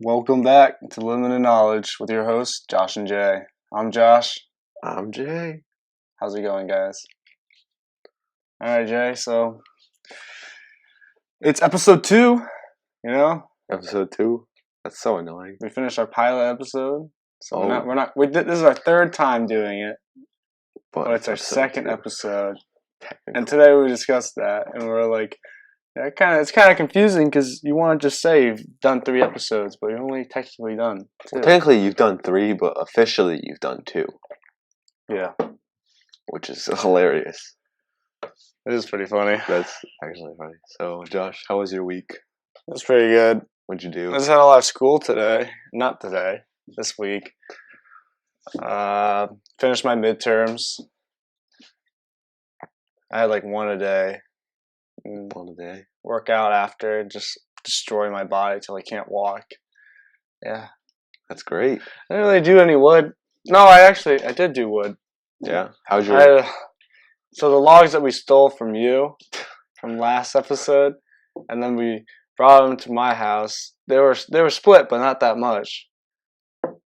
Welcome back to Limited Knowledge with your hosts, Josh and Jay. I'm Josh. I'm Jay. How's it going, guys? Alright, Jay, so it's episode 2, you know? Episode 2? That's so annoying. We finished our pilot episode. So Oh. this is our third time doing it, but it's our second episode. And today we discussed that, and we're like, yeah, it's kind of confusing because you want to just say you've done 3 episodes, but you're only technically done 2. Well, technically, you've done 3, but officially, you've done 2. Yeah. Which is hilarious. It is pretty funny. That's actually funny. So, Josh, how was your week? That's pretty good. What'd you do? I just had a lot of school today. Not today. This week. Finished my midterms. I had like one a day. One a day. Work out after, just destroy my body till I can't walk. Yeah. That's great. I didn't really do any wood. No, I did do wood. Yeah. How's your... So the logs that we stole from you from last episode, and then we brought them to my house. They were split, but not that much.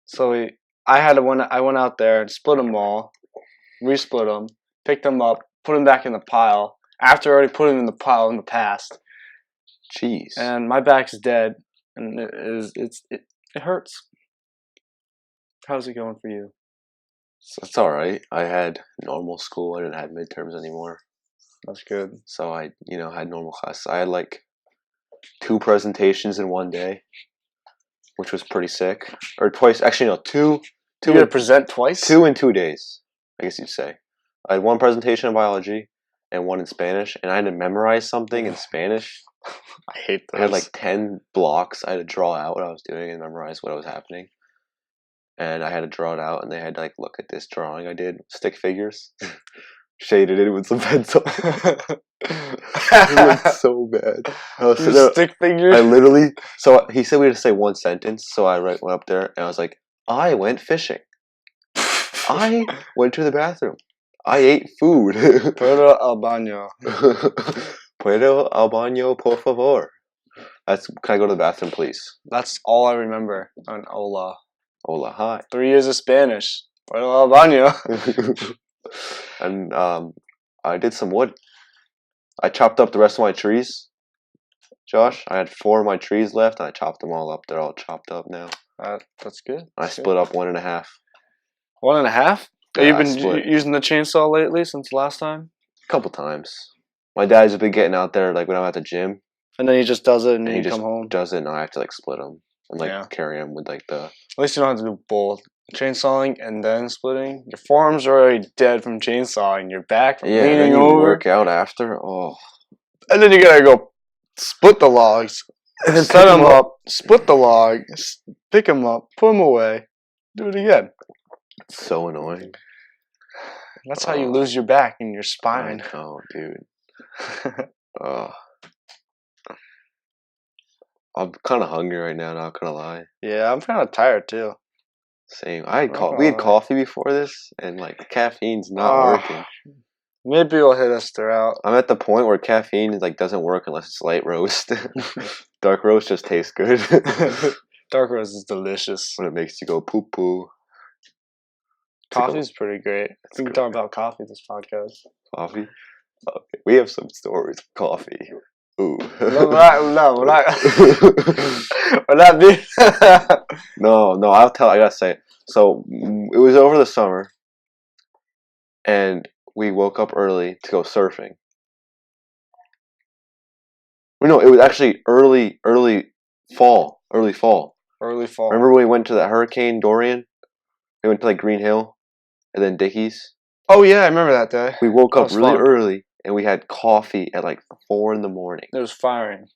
So I went out there and split them all, resplit them, picked them up, put them back in the pile. After I already put them in the pile in the past. Jeez. And my back's dead, and it hurts. How's it going for you? It's all right. I had normal school. I didn't have midterms anymore. That's good. So I, had normal class. I had like 2 presentations in one day, which was pretty sick. Or twice. Actually, no, 2. You had to present twice? 2 in 2 days, I guess you'd say. I had 1 presentation in biology and 1 in Spanish, and I had to memorize something in Spanish. I hate those. I had like 10 blocks. I had to draw out what I was doing and memorize what was happening. And I had to draw it out, and they had to like look at this drawing I did. Stick figures. Shaded it with some pencil. It looked so bad. Stick figures? I literally... So he said we had to say 1 sentence, so I went up there, and I was like, I went fishing. I went to the bathroom. I ate food. Puedo al baño. Puedo al baño, por favor. Can I go to the bathroom, please? That's all I remember on Hola. Hola, hi. 3 years of Spanish. Puedo al baño. And I did some wood. I chopped up the rest of my trees. Josh, I had 4 of my trees left, and I chopped them all up. They're all chopped up now. That's good. I split up 1.5. 1.5? Have you been split. using the chainsaw lately since last time? A couple times. My dad's been getting out there like when I'm at the gym. And then he just does it and then he you just come home? does it, and I have to like split them and carry them with like the... At least you don't have to do both. Chainsawing and then splitting. Your forearms are already dead from chainsawing. Your back from leaning then you over. work out after. Oh. And then you gotta go split the logs. And then set them up. Split the log. Pick them up. Put them away. Do it again. It's so annoying. That's how you lose your back and your spine. Oh, dude. I'm kind of hungry right now, not gonna lie. Yeah, I'm kind of tired too. Same. We had coffee before this, and like caffeine's not working. Maybe it'll hit us throughout. I'm at the point where caffeine like doesn't work unless it's light roast. Dark roast just tastes good. Dark roast is delicious. When it makes you go poo poo. Coffee's pretty great. We can talk about coffee this podcast. Coffee? Okay. We have some stories of coffee. Ooh. No, we're not. We're not being... No, I gotta say. So, it was over the summer, and we woke up early to go surfing. Well, no, it was actually early fall. Early fall. Remember when we went to that Hurricane Dorian? We went to like Green Hill, and then Dickies. Oh yeah, I remember that day. We woke up really early, and we had coffee at like 4 in the morning. It was firing.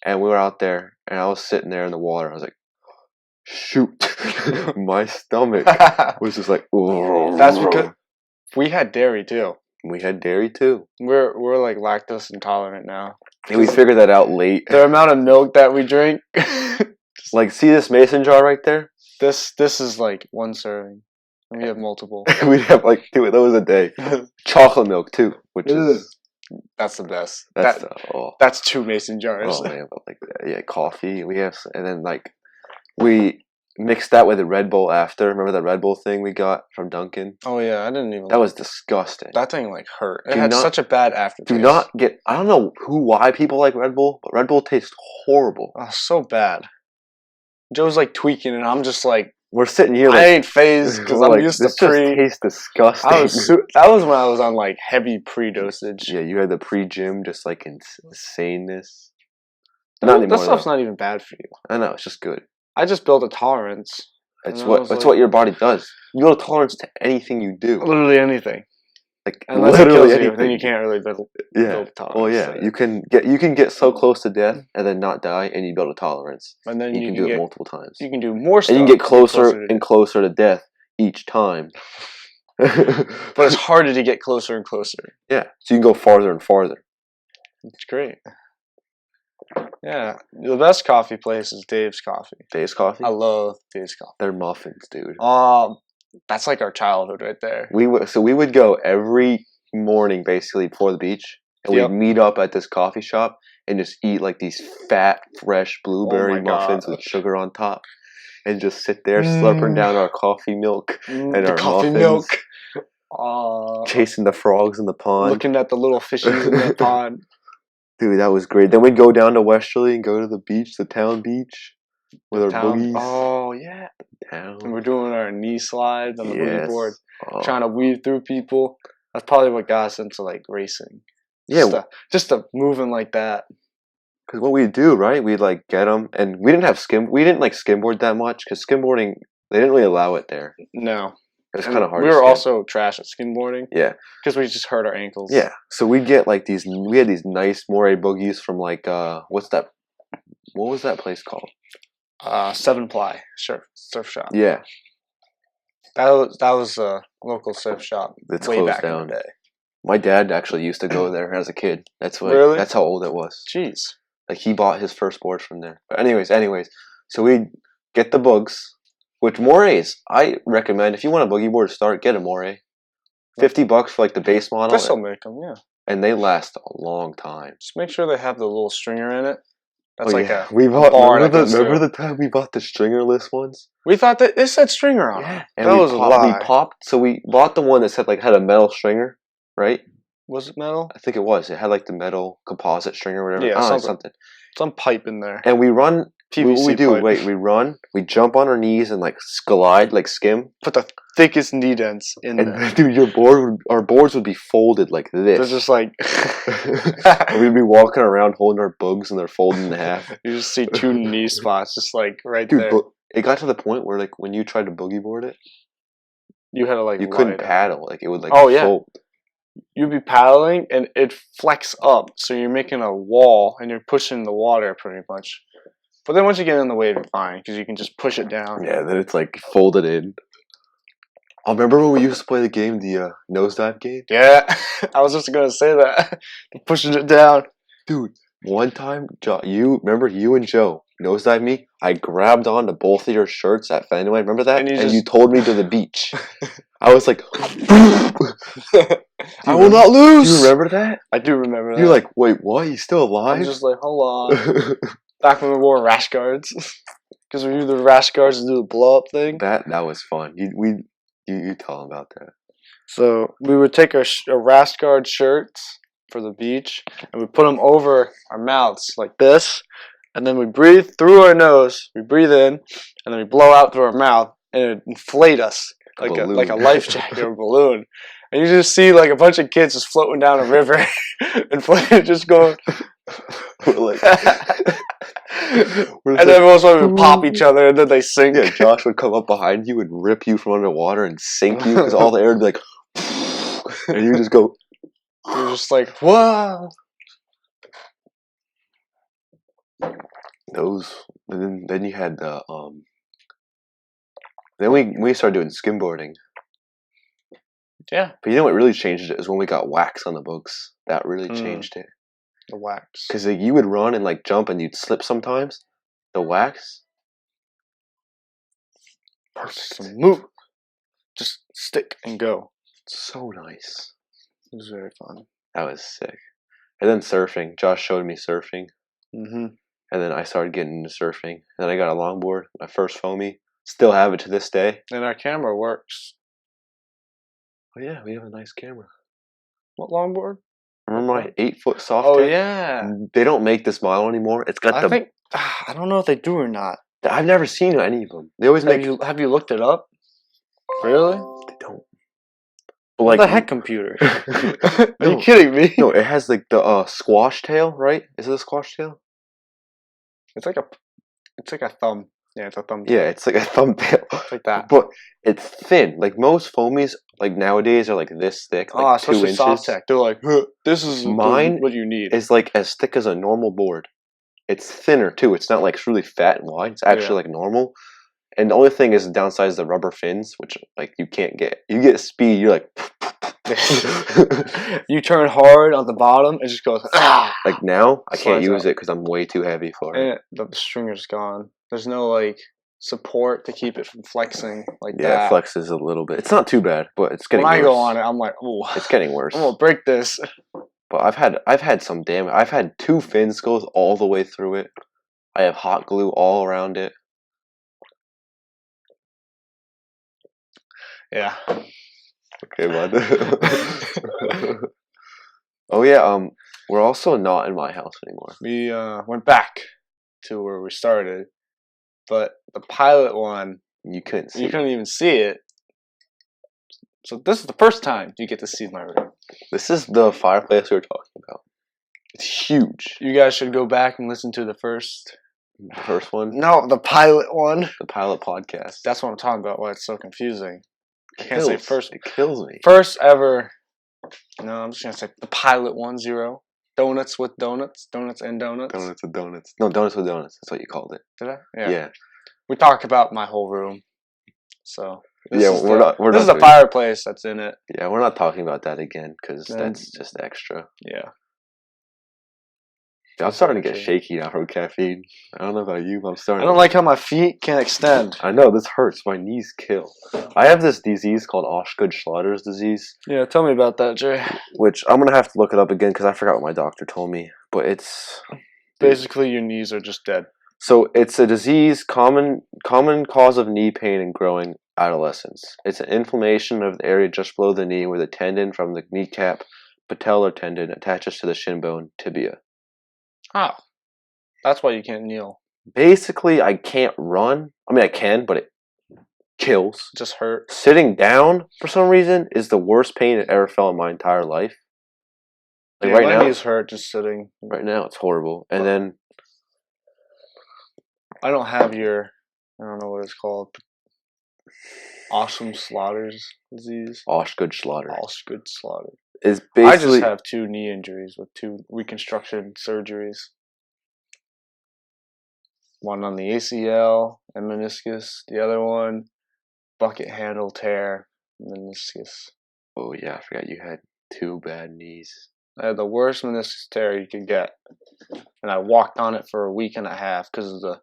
And we were out there, and I was sitting there in the water. I was like, shoot. My stomach was just like, oh. That's because we had dairy too. We had dairy too. We're like lactose intolerant now. And we figured that out late. The amount of milk that we drink. Like, see this mason jar right there? This is like 1 serving. And we have multiple. We'd have like 2 of those a day. Chocolate milk too, which is... That's the best. That's 2 mason jars. Oh man, but like coffee. We have, and then like We mixed that with a Red Bull after. Remember that Red Bull thing we got from Dunkin'? Oh yeah, I didn't even. That was disgusting. That thing like hurt. It Do had not- such a bad aftertaste. Do not get. I don't know why people like Red Bull, but Red Bull tastes horrible. Oh, so bad. Joe's like tweaking, and I'm just like, We're sitting here I like, ain't phased because I'm like, used this to just pre. tastes disgusting. That was when I was on like heavy pre dosage. Yeah, you had the pre-gym, just like insaneness. That, Not anymore. that stuff's though. not even bad for you. I know, it's just good. I just built a tolerance. It's And I was what like- what your body does. You build a tolerance to anything you do. Literally anything. Like Unless literally it kills anything. you, then you can't really build Yeah. a tolerance. Well, yeah, you can get so close to death and then not die, and you build a tolerance. And then You can do it multiple times. You can do more stuff. And you can get closer to and closer to death each time. But it's harder to get closer and closer. Yeah, so you can go farther and farther. It's great. Yeah, the best coffee place is Dave's Coffee. Dave's Coffee. I love Dave's Coffee. They're muffins, dude. That's like our childhood right there. We would go every morning basically before the beach, and Yep. we'd meet up at this coffee shop and just eat like these fat, fresh blueberry Oh my muffins with gosh. sugar on top, and just sit there slurping down our coffee milk and the our coffee muffins, milk. chasing the frogs in the pond. Looking at the little fishies in the pond. Dude, that was great. Then we'd go down to Westerly and go to the beach, the town beach, with our boogies. Oh yeah. Town. And we're doing our knee slides on the boogie Yes. board, Oh. trying to weave through people. That's probably what got us into like racing. Yeah, just to moving like that. because what we'd do, right? We'd like get them, and we didn't like skimboard that much because skimboarding they didn't really allow it there. No, It was And kind of hard. We to were skim. also trash at skimboarding Yeah. because we just hurt our ankles. Yeah, so we'd get like these. We had these nice moray boogies from like what's that? What was that place called? 7-ply surf shop. Yeah, That was a local surf shop It's way closed back down. in the day. my dad actually used to go there as a kid. That's what. Really? That's how old it was. Jeez. Like he bought his first board from there. But anyways, so we'd get the boogs, which morays I recommend if you want a boogie board to start, get a moray. $50 for like the base model, This will make them, yeah. and they last a long time. Just make sure they have the little stringer in it. That's Oh, like yeah. a we bought. bar that Remember, goes remember through. the time we bought the stringerless ones? We thought that it said stringer on it. And That we was a popped, lie. We popped. So we bought the one that said had a metal stringer, right? Was it metal? I think it was. It had like the metal composite stringer or whatever. Yeah, I don't know, something. Some pipe in there. And we run. PVC what we do? pipe. Wait, we run. We jump on our knees and like glide, like skim. Put the thickest knee dents in there. And dude, our boards would be folded like this. They're just like And we'd be walking around holding our boogs and they're folded in half. you just see two knee spots just like right Dude, there. but it got to the point where like when you tried to boogie board it, You had to like you lie couldn't down. paddle. Like it would like Oh, yeah. fold. You'd be paddling and it flex up, so you're making a wall and you're pushing the water pretty much. But then once you get in the wave, you're fine because you can just push it down. Yeah, then it's like folded in. I remember when we used to play the game, the nosedive game? Yeah, I was just gonna say that. Pushing it down. Dude, one time, you and Joe nosedive me? I grabbed onto both of your shirts at Fenway. Remember that? And And you you told me to the beach. I was like, I will not do lose. you remember that? I do remember that. You're like, wait, what? You still alive? I'm just like, hold on. Back when we wore rash guards, because we do the rash guards to do the blow up thing. that was fun. You tell them about that. So we would take our rash guard shirts for the beach, and we put them over our mouths like this, and then we breathe through our nose. We breathe in, and then we blow out through our mouth, and it inflate us like a life jacket or balloon. And you just see like a bunch of kids just floating down a river, inflated, just going. We're like, And then also we would pop each other, and then they sink. yeah, Josh would come up behind you and rip you from underwater and sink you because all the air would be like, and you just go. You're just like, whoa. Those. And then you had the Then we started doing skimboarding. Yeah, But you know what really changed it is when we got wax on the books. That really Mm. changed it. the wax. Because like, you would run and like jump and you'd slip sometimes. The wax. Perfect. Move. Just stick and go. So nice. It was very fun. That was sick. And then surfing. Josh showed me surfing. Mm-hmm. And then I started getting into surfing. And then I got a longboard, my first foamy. Still have it to this day. And our camera works. Oh yeah, we have a nice camera. What longboard? Remember my 8-foot soft Oh tech? yeah. They don't make this model anymore. It's got I don't know if they do or not. I've never seen any of them. They always make. Have you looked it up? Really? They don't. But What like the heck, computer? Are No. you kidding me? No, it has like the squash tail, right? Is it a squash tail? It's like a thumb. Yeah, it's a thumb. Yeah, it's like a thumbtail. It's like that. But it's thin. Like most foamies, like nowadays, are like this thick, like 2 especially inches. soft tech. They're like, huh, this is Mine what you need. It's like as thick as a normal board. It's thinner too. It's not like really fat and wide. It's actually like normal. And the only thing is the downside is the rubber fins, which like you can't get. You get speed, you're like. You turn hard on the bottom, it just goes. Like now, I can't Slides use out. it because I'm way too heavy for it. And the stringer's gone. There's no like support to keep it from flexing like Yeah, that. it flexes a little bit. It's not too bad, but it's getting When worse. I go on it, I'm like, oh, It's getting worse. I'm gonna break this. But I've had some damage. I've had 2 fins go all the way through it. I have hot glue all around it. Yeah. Okay, bud. Oh yeah, we're also not in my house anymore. We went back to where we started, but the pilot one, You couldn't see. you couldn't even see it. So this is the first time you get to see my room. This is the fireplace we were talking about. It's huge. You guys should go back and listen to the first. The first one, No, the pilot one. the pilot podcast. That's what I'm talking about. Why it's so confusing. I can't say first. It kills me. First ever. No, I'm just gonna say the pilot 10. Donuts with donuts. Donuts and donuts. Donuts with donuts. No, donuts with donuts. That's what you called it. Did I? Yeah. We talk about my whole room. So We're this not is the doing- fireplace that's in it. Yeah, we're not talking about that again because Then- that's just extra. Yeah. I'm starting to get shaky now from caffeine. I don't know about you, but I'm starting. I don't like how my feet can extend. I know this hurts. My knees kill. I have this disease called Osgood-Schlatter's disease, Yeah, tell me about that, Jay. which I'm gonna have to look it up again because I forgot what my doctor told me. But it's Basically, your knees are just dead. so it's a disease common cause of knee pain in growing adolescents. It's an inflammation of the area just below the knee where the tendon from the kneecap, patellar tendon, attaches to the shin bone tibia. Oh. That's why you can't kneel. Basically, I can't run. I mean, I can, but it kills. It just hurt. Sitting down, for some reason, is the worst pain I ever felt in my entire life. Like Yeah, right my now, knees hurt just sitting. right now it's horrible. And then I don't have your, I don't know what it's called. Awesome Slaughter's disease. Osgood-Schlatter Osgood Slaughter. is I just basically have 2 knee injuries with 2 reconstruction surgeries. One on the ACL and meniscus. The other one, bucket handle tear, meniscus. oh yeah, I forgot you had 2 bad knees. I had the worst meniscus tear you could get, and I walked on it for a week and a half because of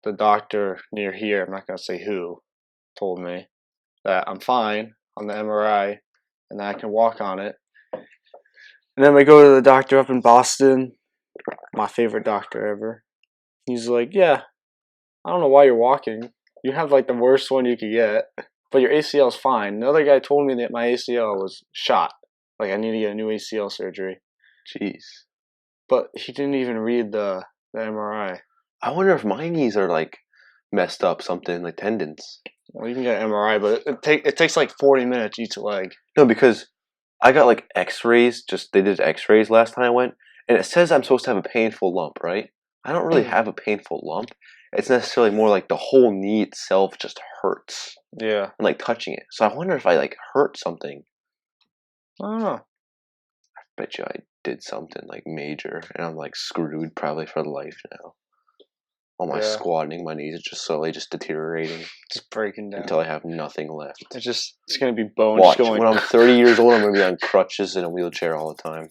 the doctor near here. I'm not gonna say who told me that I'm fine on the MRI and that I can walk on it. And then we go to the doctor up in Boston, my favorite doctor ever. He's like, yeah, I don't know why you're walking. You have like the worst one you could get, but your ACL is fine. Another guy told me that my ACL was shot. Like I need to get a new ACL surgery. Jeez. But he didn't even read the MRI. I wonder if my knees are like messed up, something like tendons. Well, you can get an MRI, but it takes like 40 minutes each leg. No, because I got like X-rays. Just they did X-rays last time I went, and it says I'm supposed to have a painful lump, right? I don't really have a painful lump. It's necessarily more like the whole knee itself just hurts, Yeah. and like touching it. So I wonder if I like hurt something. I don't know. Bet you I did something like major, and I'm like screwed probably for life now. All my Yeah. squatting, my knees are just slowly just deteriorating Just breaking down. until I have nothing left. It's gonna be bone Watch, just going. when I'm 30 years old, I'm gonna be on crutches in a wheelchair all the time.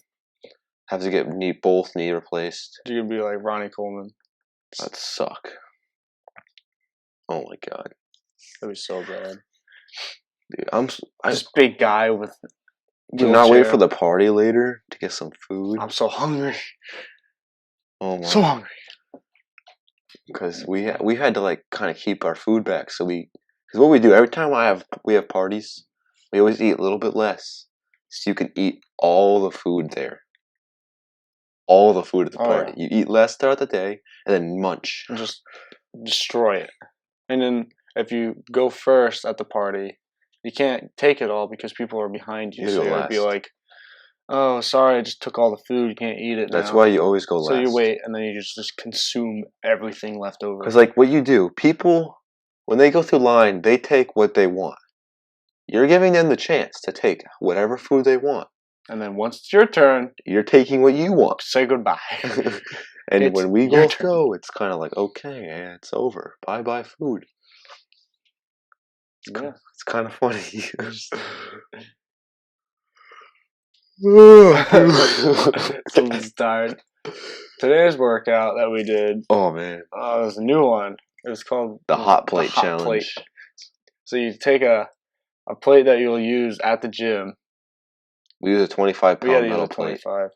Have to get both knee replaced. You're gonna be like Ronnie Coleman. That'd suck. Oh my god, That'd be so bad. dude, I Just big guy with. cannot wait wheelchair. for the party later to get some food. I'm so hungry. Oh my! So hungry. Because we had to like kind of keep our food back. So because what we do every time we have parties, we always eat a little bit less, so you can eat all the food there. All the food at the party. Yeah. You eat less throughout the day, and then munch. And just destroy it. And then if you go first at the party, you can't take it all because people are behind you. You So go you gotta be last. like, "Oh, sorry, I just took all the food. You can't eat it That's now." why you always go So last. you wait, and then you just consume everything left over. Because like what you do, people when they go through line, they take what they want. You're giving them the chance to take whatever food they want. And then once it's your turn, You're taking what you want. say goodbye. And It's when we your both turn. go, it's kind of like, okay, it's over. Bye food. Yeah. It's kind of funny. Someone's tired. Today's workout that we did, Oh man, it was a new one. It was called the hot plate hot challenge. plate. So you take a plate that you'll use at the gym. We use a 25 We had pound to use metal a plate. 25.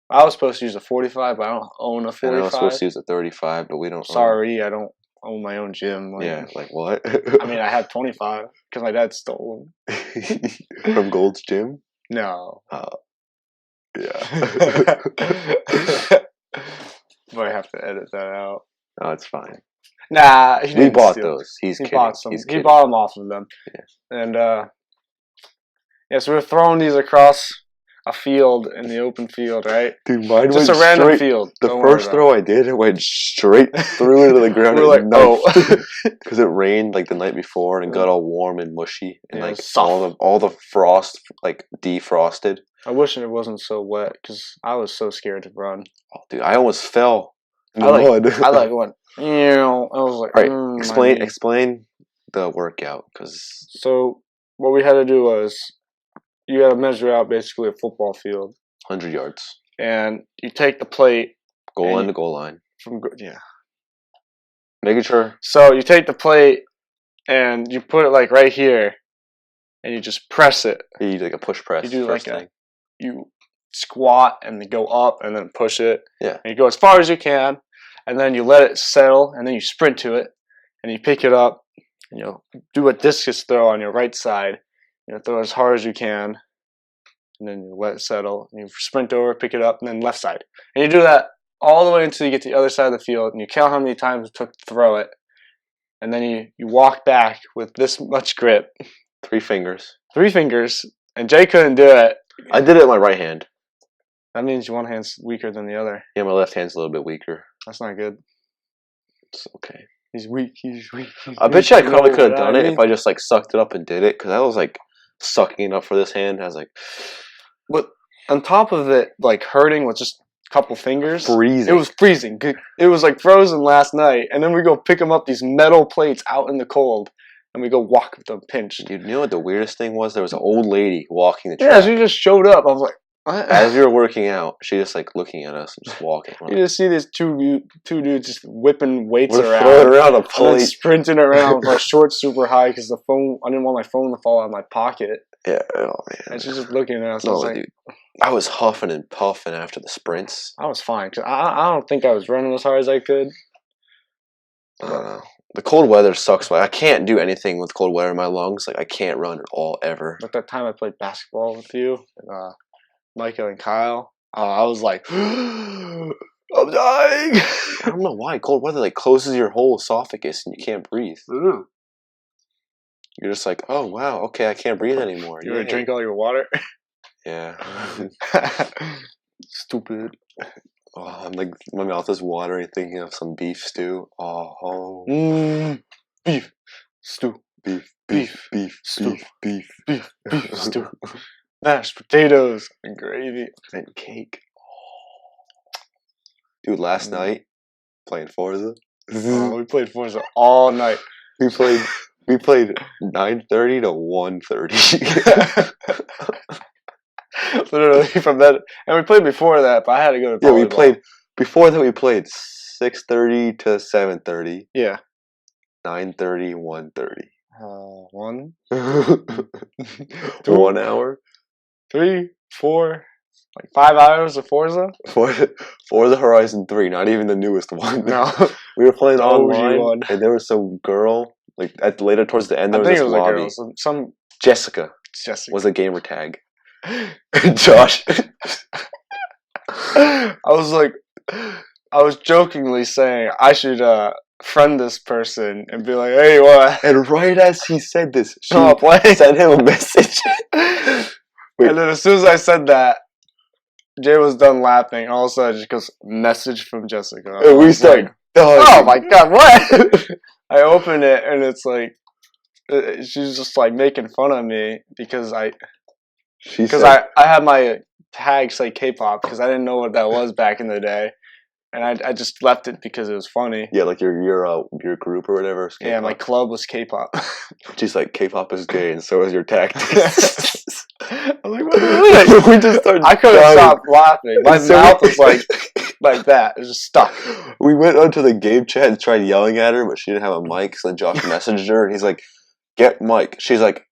I was supposed to use a 45, but I don't own a And I was 45. supposed to use a 35, but we don't. Sorry, I don't own my own gym. Like, Yeah, like what? I mean, I had 25 because my dad stole them. From Gold's Gym. No. Yeah. Might have to edit that out. No, it's fine. Nah, he We didn't bought steal. those. He's He kidding. bought some. He's He kidding. bought them off of them. Yeah. And yeah, so we're throwing these across a field in the open field, right? Dude, mine Just a went random straight. field. The Don't worry first about throw I did, it went straight through into the ground. We're like, oh. Because it rained like the night before and it got all warm and mushy and Yeah, like it's soft. all the frost like defrosted. I wish it wasn't so wet because I was so scared to run. Oh, dude, I almost fell in the I like mud. I like went. You know, I was like, All right, my knee. explain the workout because So what we had to do was you got to measure out basically a football field, 100 yards, and you take the plate goal line to goal line, yeah. making sure. So you take the plate and you put it like right here, and you just press it. You do like a push press. You do first like thing. you squat and then go up and then push it. Yeah. And you go as far as you can, and then you let it settle, and then you sprint to it, and you pick it up, and you'll do a discus throw on your right side. You know, throw as hard as you can, and then you let it settle, and you sprint over, pick it up, and then left side. And you do that all the way until you get to the other side of the field, and you count how many times it took to throw it, and then you walk back with this much grip. 3 fingers. 3 fingers, and Jay couldn't do it. I did it with my right hand. That means one hand's weaker than the other. Yeah, my left hand's a little bit weaker. That's not good. It's okay. He's weak. He's weak. I bet you I probably could have done it if I just like sucked it up and did it because I was like sucking it up for this hand. I was like, but on top of it, like hurting with just a couple fingers, freezing. It was freezing. It was like frozen last night, and then we go pick them up these metal plates out in the cold, and we go walk with them pinched. Dude, you know what the weirdest thing was? There was an old lady walking the Yeah, track. she just showed up. I was like, what? As we were working out, she just like looking at us and just walking. You just see these two dudes just whipping weights We're around, throwing around a and then plate. sprinting around with my shorts super high because the phone. I didn't want my phone to fall out of my pocket. Yeah, oh man. And she's just looking at us. I No, was like, dude. I was huffing and puffing after the sprints. I was fine because I don't think I was running as hard as I could. I don't know. The cold weather sucks. Like I can't do anything with cold weather in my lungs. Like I can't run at all ever. Like that time I played basketball with you, and, Micah and Kyle, I was like, I'm dying. I don't know why cold weather like closes your whole esophagus and you can't breathe. Ooh. You're just like, oh wow, okay, I can't breathe anymore. You want Yay. to drink all your water? Yeah. Stupid. Oh, I'm like my mouth is watering thinking of some beef stew. Oh, Beef stew. beef stew. beef Beef stew. Mashed potatoes and gravy and cake. Dude, last night playing Forza. We played Forza all night. We played 9:30 to 1:30. Literally from that, and we played before that, but I had to go to volleyball. Yeah, we played before that. We played 6:30 to 7:30. Yeah. 9:30, 1:30. 1, 1 hour. 3, 4, Like 5 hours of Forza? Forza Horizon 3, not even the newest one. No. We were playing The OG online, one. and there was some girl. Like later towards the end, I there think was it this was lobby. a girl. Some Jessica Jessica. was a gamer tag. Josh. I was jokingly saying I should friend this person and be like, hey, what? And right as he said this, she play. sent him a message. And then as soon as I said that, Jay was done laughing. All of a sudden, she goes, message from Jessica. And we started. Oh my god, what? I open it and it's like, she's just like making fun of me because I had my tag say K-pop because I didn't know what that was back in the day, and I just left it because it was funny. Yeah, like your group or whatever. Yeah, my club was K-pop. She's like, K-pop is gay, and so is your tag. I was like, what? We just started. I couldn't stop laughing. My mouth was like that. It was just stuck. We went onto the game chat and tried yelling at her, but she didn't have a mic. So then Josh messaged her, and he's like, "Get mic." She's like,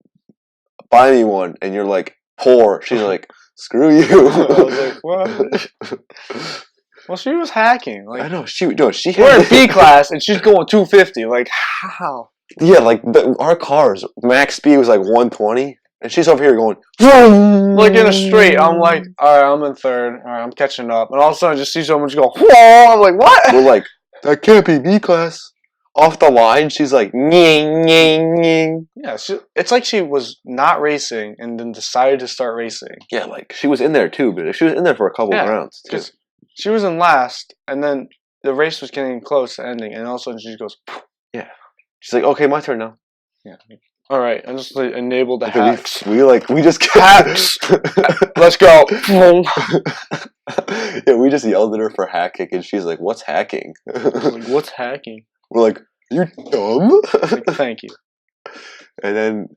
"Buy me one," and you're like, "Poor." She's like, "Screw you." I was like, what? Well, she was hacking. Like, I know she we're in B class and she's going 250. Like, how? Yeah, like our cars max speed was like 120, and she's over here going like in a straight. I'm like, all right, I'm in third. All right, I'm catching up, and all of a sudden, I just see someone just go, whoa! I'm like, what? We're like, that can't be B class. Off the line, she's like, nying, nying, nying. Yeah, it's like she was not racing and then decided to start racing. Yeah, like she was in there too, but she was in there for a couple rounds too. She was in last, and then the race was getting close to ending, and all of a sudden she just goes, yeah. She's like, okay, my turn now. Yeah. All right, I just enabled the hacks. We just hacks. Let's go. Yeah, we just yelled at her for hacking, and she's like, "What's hacking?" Like, what's hacking? We're like, "You dumb." Like, thank you. And then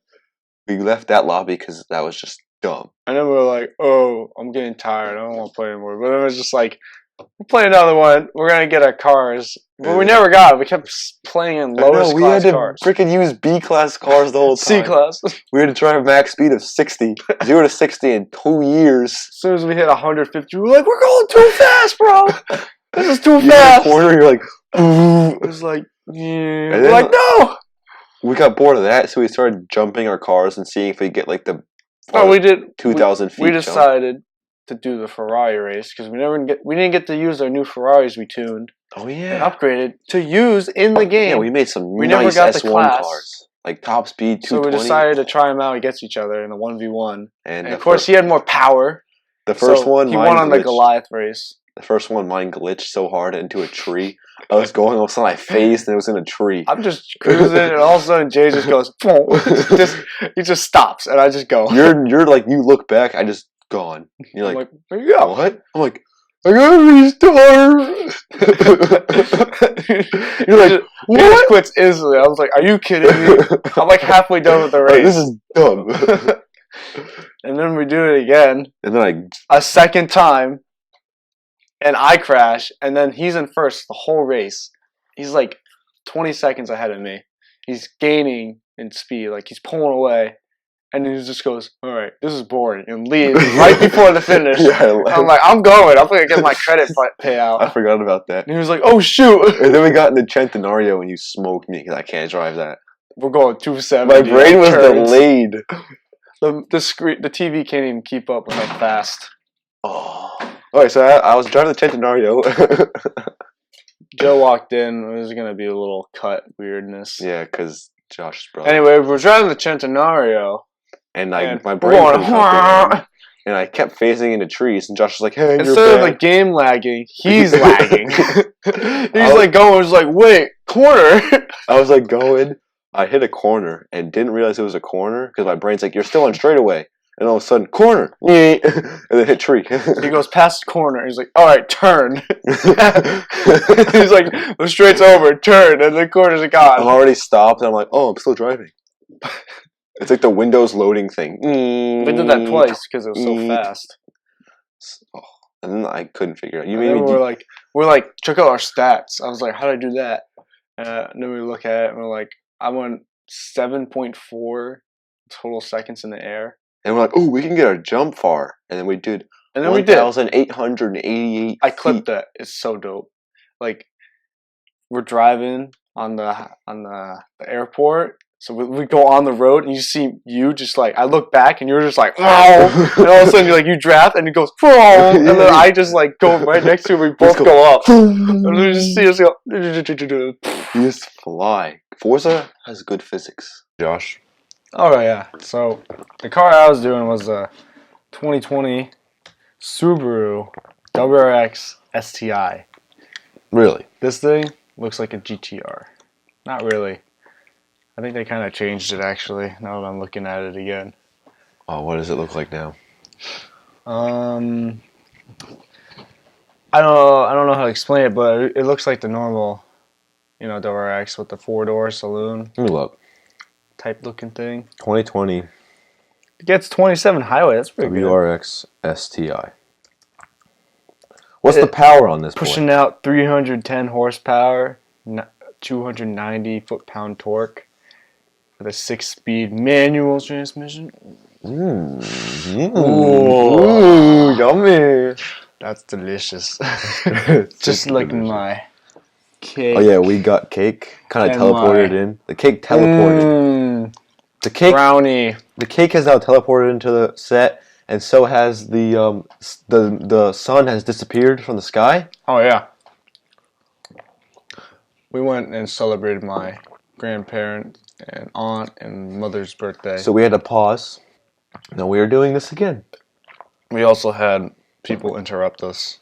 we left that lobby because that was just dumb. And then we were like, "Oh, I'm getting tired. I don't want to play anymore." But then it was just like, we'll play another one. We're gonna get our cars, but we never got it. We kept playing in lowest class cars. We had to freaking use B class cars the whole time. C class. We had to drive a max speed of 60, 0 to 60 in 2 years. As soon as we hit 150, we were like, "We're going too fast, bro. This is too fast." In the corner, you're like, it was like, yeah. We're like, no. We got bored of that, so we started jumping our cars and seeing if we get like the. Oh, we did 2,000 feet. We decided to do the Ferrari race because we didn't get to use our new Ferraris we tuned. Oh yeah, and upgraded to use in the game. Yeah, we made some we nice never got S1 the class. cars, like top speed 220. So we decided to try them out against each other in a 1v1. And of course, he had more power. The first one, he won on the Goliath race. The first one, mine glitched so hard into a tree. I was going, all of a sudden I phased and it was in a tree. I'm just cruising, and all of a sudden Jay just goes, he just stops, and I just go. You're like, you look back, I just gone. You're like, where you go? What? I'm like, I gotta restart. You're like, what? He just quits instantly. I was like, are you kidding me? I'm like halfway done with the race. This is dumb. And then we do it again. And then a second time. And I crash, and then he's in first the whole race. He's like 20 seconds ahead of me. He's gaining in speed, like he's pulling away. And he just goes, all right, this is boring, and leaves right before the finish. Yeah, I'm like, I'm going. I'm going to get my credit payout. I forgot about that. And he was like, oh, shoot. And then we got in the Centenario, and you smoked me because I can't drive that. We're going 270. My brain was delayed. The TV can't even keep up with how fast. Oh. Alright, so I was driving the Centenario. Joe walked in. It was going to be a little cut weirdness. Yeah, because Josh's brother. Anyway, we're driving the Centenario. And my brain was and I kept phasing into trees, and Josh was like, hey, instead of the game lagging, he's lagging. He's like going, he's like, wait, corner. I was like going, I hit a corner and didn't realize it was a corner because my brain's like, you're still on straightaway. And all of a sudden, corner, and then hit tree. He goes past the corner. He's like, all right, turn. He's like, the straight's over, turn, and the corner's gone. I'm already stopped, and I'm like, oh, I'm still driving. It's like the Windows loading thing. We did that twice because it was so fast. Oh, and then I couldn't figure it out. We're like, check out our stats. I was like, how did I do that? And then we look at it, and we're like, I went 7.4 total seconds in the air. And we're like, oh, we can get our jump far. And then we did And then we did. 1,888 I clipped that. It's so dope. Like, we're driving on the airport. So we go on the road and you see you just like, I look back and you're just like, oh, and all of a sudden you're like, you draft and it goes, oh, and then I just like go right next to it. We both go up. And we just see us go. You just fly. Forza has good physics. Josh. Oh yeah. So the car I was doing was a 2020 Subaru WRX STI. Really? This thing looks like a GTR. Not really. I think they kind of changed it actually. Now that I'm looking at it again. Oh, what does it look like now? I don't know how to explain it, but it looks like the normal, WRX with the 4-door saloon Let me look. type looking thing. 2020 It gets 27 highway. That's pretty good. WRX STI. What's the power on this Pushing boy? out 310 horsepower, 290 foot-pound torque with a 6-speed manual transmission. Ooh, Ooh. yummy. That's delicious. Just like my cake. Oh yeah, we got cake. Kind of And teleported in. The cake teleported. The cake brownie. The cake has now teleported into the set, and so has the sun has disappeared from the sky. Oh yeah. We went and celebrated my grandparent and aunt and mother's birthday. So we had to pause. Now we are doing this again. We also had people interrupt us.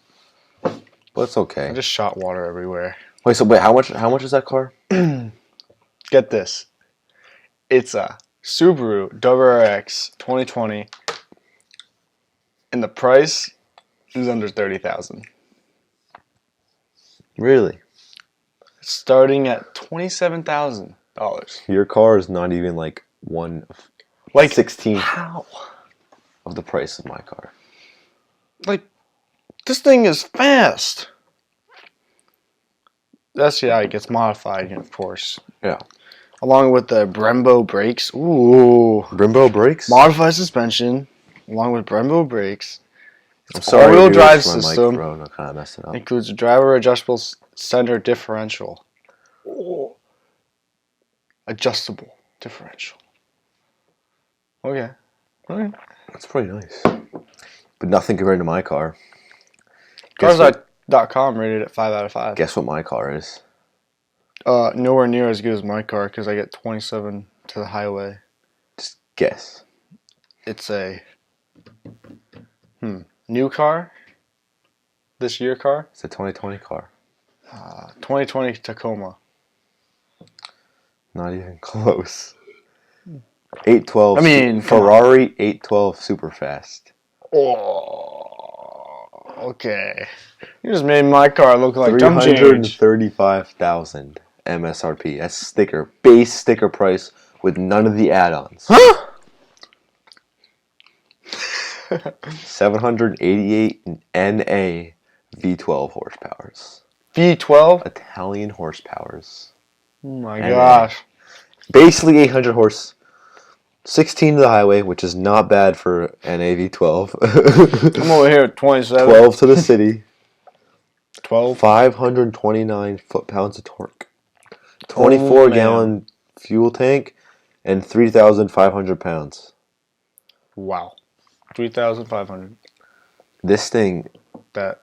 But it's okay. I just shot water everywhere. Wait, how much is that car? Get this. It's a Subaru WRX 2020. And the price is under $30,000. Really? Starting at $27,000. Your car is not even like 1/16 how? of the price of my car. Like, this thing is fast. The SCI gets modified, of course. Yeah. Along with the Brembo brakes. Ooh. Brembo brakes? Modified suspension. Along with Brembo brakes. I'm sorry, all-wheel dude, drive my system. microphone. I kind of messed it up. Includes a driver adjustable center differential. Oh. Adjustable differential. Okay. That's pretty nice. But nothing compared to my car. Cars.com rated it 5 out of 5. Guess what my car is? Nowhere near as good as my car because I get 27 to the highway. Just guess. It's a new car. This year car. It's a 2020 car. 2020 Tacoma. Not even close. 812. I mean, Ferrari 812 super fast. Oh, okay. You just made my car look like dumb change. 335,000 MSRP. That's base sticker price with none of the add-ons. Huh? 788 NA V12 horsepowers. V12? Italian horsepowers. Oh my gosh. Basically 800 horse. 16 to the highway, which is not bad for an AV12. I'm over here at 27. 12 to the city. 12? 529 foot-pounds of torque. 24-gallon fuel tank and 3,500 pounds. Wow. 3,500. This thing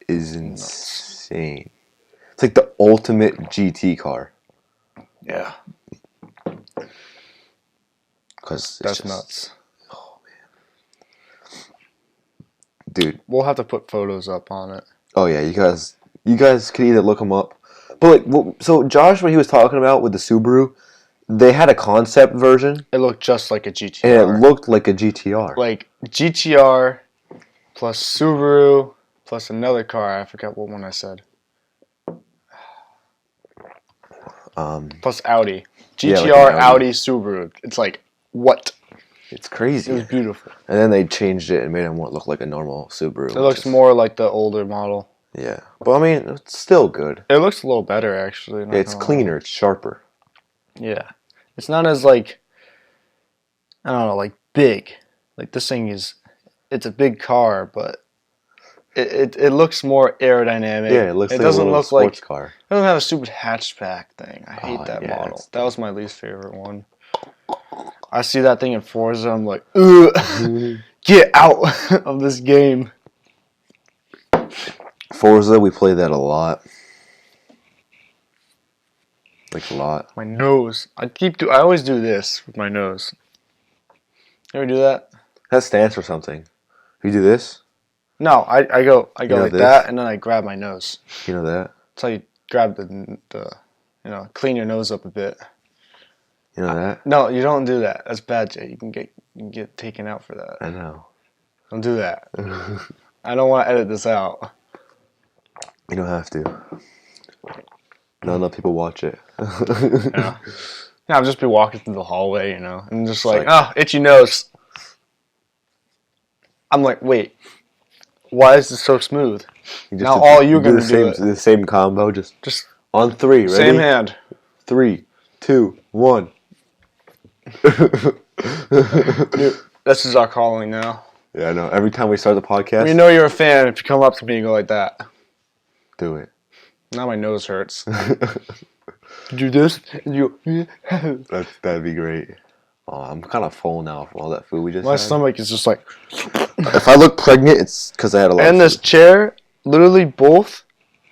is insane. It's like the ultimate GT car. Yeah. That's just nuts. Oh man, dude. We'll have to put photos up on it. Oh yeah, you guys can either look them up. But so Josh, what he was talking about with the Subaru, they had a concept version. It looked just like a GTR. And it looked like a GTR. Like GTR plus Subaru plus another car. I forgot what one I said. Plus Audi. GTR, yeah, like Audi, Subaru. It's like, what? It's crazy. It was beautiful. And then they changed it and made it look like a normal Subaru. It looks more like the older model. Yeah. But I mean, it's still good. It looks a little better, actually. It's cleaner. It's sharper. Yeah. It's not as, like, I don't know, like, big. Like, this thing is, it's a big car, but it looks more aerodynamic. Yeah, it looks like doesn't a little look sports like car. it doesn't have a stupid hatchback thing. I hate Oh, that yeah, model. it's That was my least favorite one. I see that thing in Forza. I'm like, ugh, get out of this game. Forza, we play that a lot. Like a lot. My nose. I always do this with my nose. You ever do that? That stands for something. You do this? No, I go know like this? that, and then I grab my nose. You know that? That's how you grab clean your nose up a bit. You know that? No, you don't do that. That's bad, Jay. You can get taken out for that. I know. Don't do that. I don't want to edit this out. You don't have to. Not enough people watch it. Yeah. I'll just be walking through the hallway, and just like, like- oh, itchy nose. I'm like, wait, why is this so smooth? Now all you're gonna do it. The same combo, just on 3. Ready? Same hand. 3, 2, 1. This is our calling now. Yeah, I know. Every time we start the podcast, We know you're a fan if you come up to me and go like that. do it. Now my nose hurts. Do this, and you. That'd be great. Oh, I'm kind of full now from all that food we just My had. stomach is just like. If I look pregnant, it's because I had a lot And of this food. chair, literally both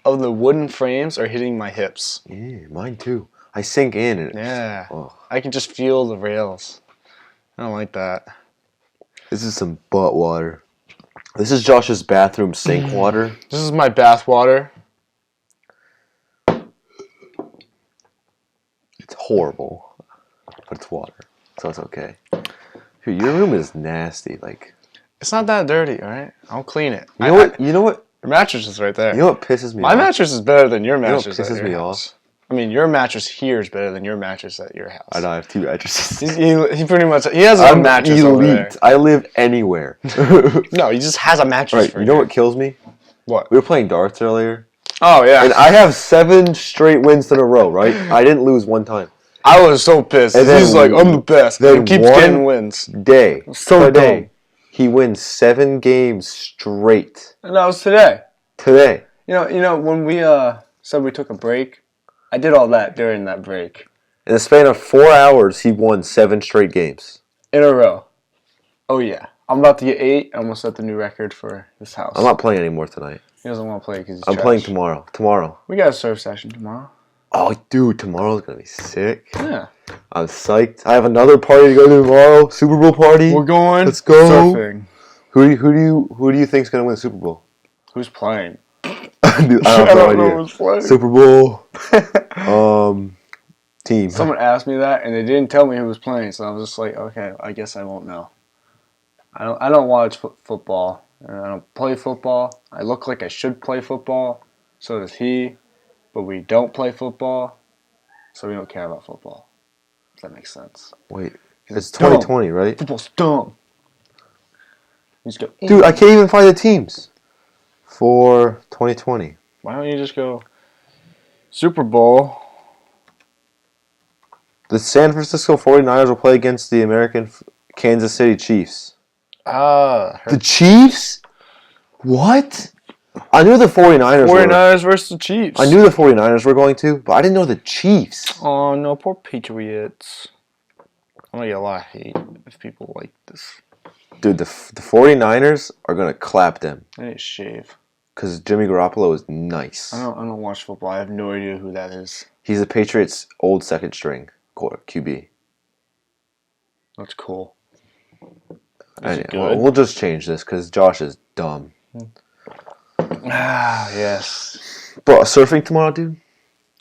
of the wooden frames are hitting my hips. Yeah, mine too. I sink in. And Yeah. oh, I can just feel the rails. I don't like that. this is some butt water. This is Josh's bathroom sink water. This is my bath water. It's horrible, but it's water, so it's okay. Dude, your room is nasty. Like, It's not that dirty, alright? I'll clean it. you know what? You know what? Your mattress is right there. You know what pisses me My off? mattress is better than your know what mattress. pisses at your me house. I mean, your mattress here is better than your mattress at your house. I know I have 2 mattresses. He pretty much he has a I'm mattress over there. elite. I live anywhere. No, he just has a mattress. Right. For You know what kills me? What? We were playing darts earlier, Oh yeah. and I have 7 straight wins in a row. Right? I didn't lose one time. I was so pissed. And then He's like, I'm the best. then And he keeps one getting wins. Day So today, dumb. he wins 7 games straight And that was today. today. You know when we said we took a break, I did all that during that break In the span of 4 hours, he won 7 straight games. in a row. Oh yeah, I'm about to get 8. I'm gonna set the new record for this house. I'm not playing anymore tonight. He doesn't want to play because he's I'm trash. playing tomorrow. Tomorrow. We got a surf session tomorrow. Oh, dude, tomorrow's gonna be sick. Yeah, I'm psyched. I have another party to go to tomorrow. Super Bowl party. we're going. Let's go. Surfing. Who do you think's gonna win the Super Bowl? Who's playing? Dude, I have I no don't know idea. who's playing. Super Bowl. Team. Someone asked me that, and they didn't tell me who was playing, so I was just like, okay, I guess I won't know. I don't watch football, and I don't play football. I look like I should play football, so does he, but we don't play football, so we don't care about football. If that makes sense. Wait, It's it's dumb. 2020, right? Football's dumb. You just go, Dude, I can't even find the teams for 2020. why don't you just go Super Bowl? The San Francisco 49ers will play against the American Kansas City Chiefs. The Chiefs? What? I knew the 49ers 49ers versus the Chiefs. I knew the 49ers were going to, but I didn't know the Chiefs. Oh no, poor Patriots. I'm gonna get a lot of hate if people like this. Dude, the 49ers are going to clap them I need to shave. because Jimmy Garoppolo is nice. I don't watch football. I have no idea who that is. He's the Patriots' old second string QB. That's cool. And, Is it well, good? we'll just change this because Josh is dumb. Ah, yes. Bro, surfing tomorrow, dude?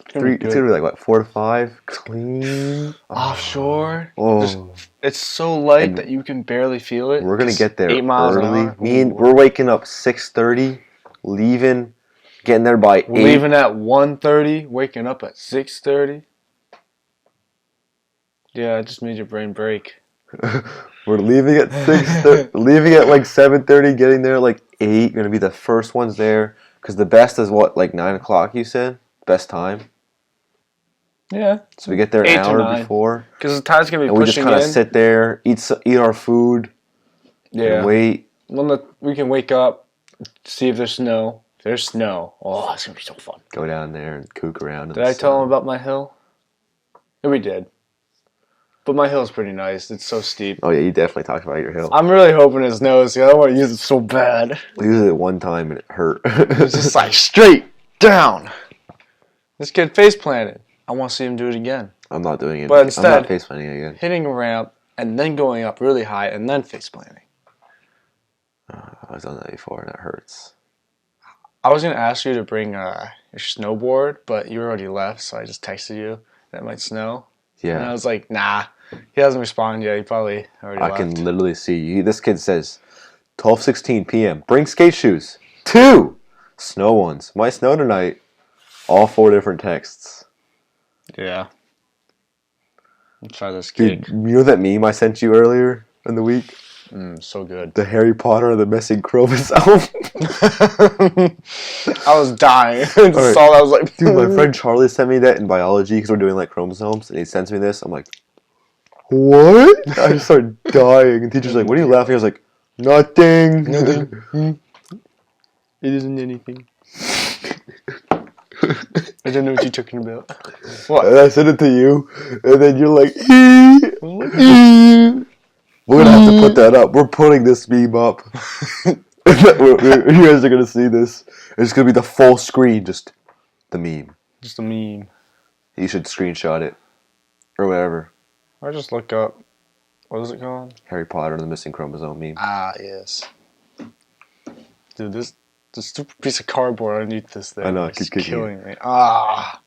It's gonna be It's going to good. be like, what, 4 to 5? Clean. Offshore. Oh, It's so light And that you can barely feel it. we're going to Just get there 8 miles an early. hour. We're waking up 6:30, leaving, getting there by 8. We're leaving at 1:30, waking up at 6:30. Yeah, it just made your brain break. We're leaving at 6:30, leaving at like 7:30, getting there like 8. Gonna be the first ones there because the best is what, like 9 o'clock. You said best time. Yeah, So we get there 8 an to hour 9. before, because the tide's gonna be and we just pushing kind of in. sit there, eat our food, Yeah, and wait. we can wake up See if there's snow. If there's snow, oh, it's gonna be so fun. Go down there and kook around. Did I tell him about my hill? Yeah, we did. But my hill's pretty nice. It's so steep. Oh yeah, you definitely talked about your hill. I'm really hoping it snows because I want to use it so bad. We used it one time and it hurt. It's just like straight down. This kid face planted. I want to see him do it again. I'm not doing it. But instead, I'm not face planting again. Hitting a ramp and then going up really high and then face planting. I've done that before and it hurts. I was gonna ask you to bring your snowboard, but you already left, so I just texted you that it might snow. Yeah. And I was like, nah. He hasn't responded yet. He probably already left. I can literally see. This kid says, 12:16 p.m. Bring skate shoes. 2 snow ones. Might snow tonight. All 4 different texts. Yeah. Let's try this Dude, gig. you know that meme I sent you earlier in the week? So good. The Harry Potter and the missing chromosome. I was dying. I just Right. saw that. I was like, Dude, my friend Charlie sent me that in biology because we're doing like chromosomes, and he sends me this. I'm like, what? I just started dying. And teacher's like, what are you laughing? I was like, nothing. Nothing. It isn't anything. I don't know what you're talking about. What? And I sent it to you, and then you're like, we're gonna have to put that up. We're putting this meme up. You guys are gonna see this. It's gonna be the full screen, just the meme. Just a meme. You should screenshot it. Or whatever. Or just look up. What is it called? Harry Potter and the missing chromosome meme. Ah, yes. Dude, this stupid piece of cardboard underneath this thing I know, is keep kicking killing me. Ah.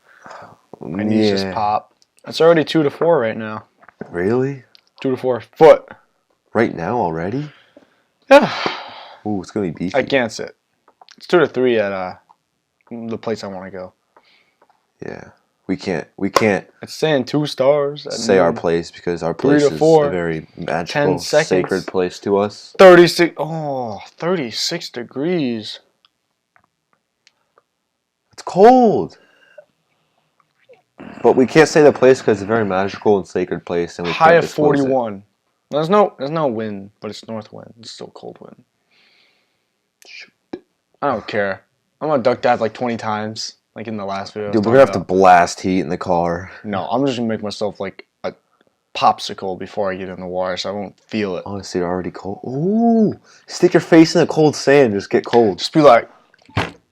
My knees just pop. It's already 2 to 4 right now. Really? 2 to 4 foot. Right now already? Yeah. Ooh, it's gonna be beefy. I can't sit. It's 2 to 3 at the place I want to go. Yeah. We can't It's saying 2 stars. At say our noon. place because our 3 place to is 4, a very 10 magical, seconds. sacred place to us. 36. Oh, 36 degrees. It's cold. But we can't say the place because it's a very magical and sacred place, and we High can't of disclose it. 41. There's no wind, but it's north wind. It's still cold wind. I don't care. I'm gonna duck dive like 20 times, like in the last video. Dude, we're gonna have to blast heat in the car. No, I'm just gonna make myself like a popsicle before I get in the water, so I won't feel it. Honestly, you're already cold. Ooh, stick your face in the cold sand, just get cold. Just be like,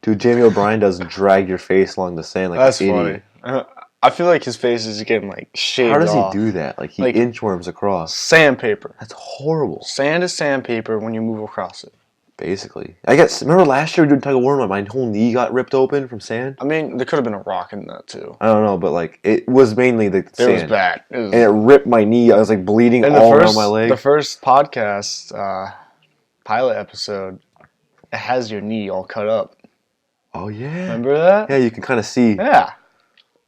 Dude, Jamie O'Brien does drag your face along the sand like that's an idiot. funny. I feel like his face is getting like shaved How does off. he do that? Like he Like- inchworms across. Sandpaper. That's horrible. Sand is sandpaper when you move across it. Basically, I guess. Remember last year we did tug of war, and my whole knee got ripped open from sand. I mean, there could have been a rock in that too. I don't know, but like it was mainly the It sand, was bad. It was, and it ripped my knee. I was like bleeding and all around my leg. the first podcast pilot episode, it has your knee all cut up. Oh yeah, Remember that? yeah. You can kind of see. Yeah.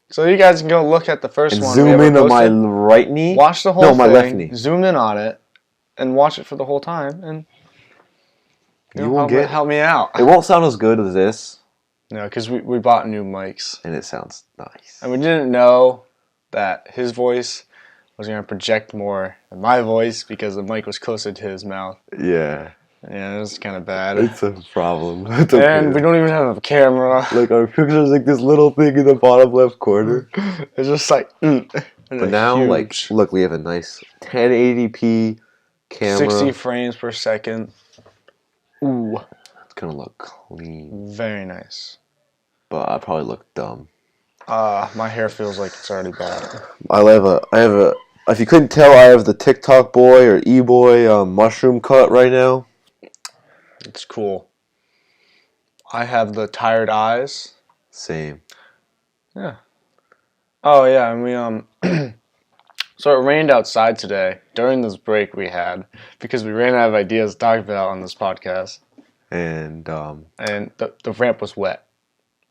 So you guys can go look at the first And one. zoom we in ever on my posted. right knee. Watch the whole No, thing. my left knee. Zoom in on it, and watch it for the whole time, and You won't get. help me out. It won't sound as good as this, No, because we bought new mics, and it sounds nice. and we didn't know that his voice was going to project more than my voice because the mic was closer to his mouth. Yeah, Yeah, it was kind of bad. it's a problem. It's okay. And we don't even have a camera. Like our picture's like this little thing in the bottom left corner. It's just like, But now, like, look, we have a nice 1080p camera. 60 frames per second. Ooh, It's gonna look clean, very nice. but I probably look dumb. My hair feels like it's already bad. I have a. If you couldn't tell, I have the TikTok boy or e-boy mushroom cut right now. It's cool. I have the tired eyes. Same. Yeah. Oh yeah, and we so it rained outside today during this break we had because we ran out of ideas to talk about on this podcast, And and the ramp was wet.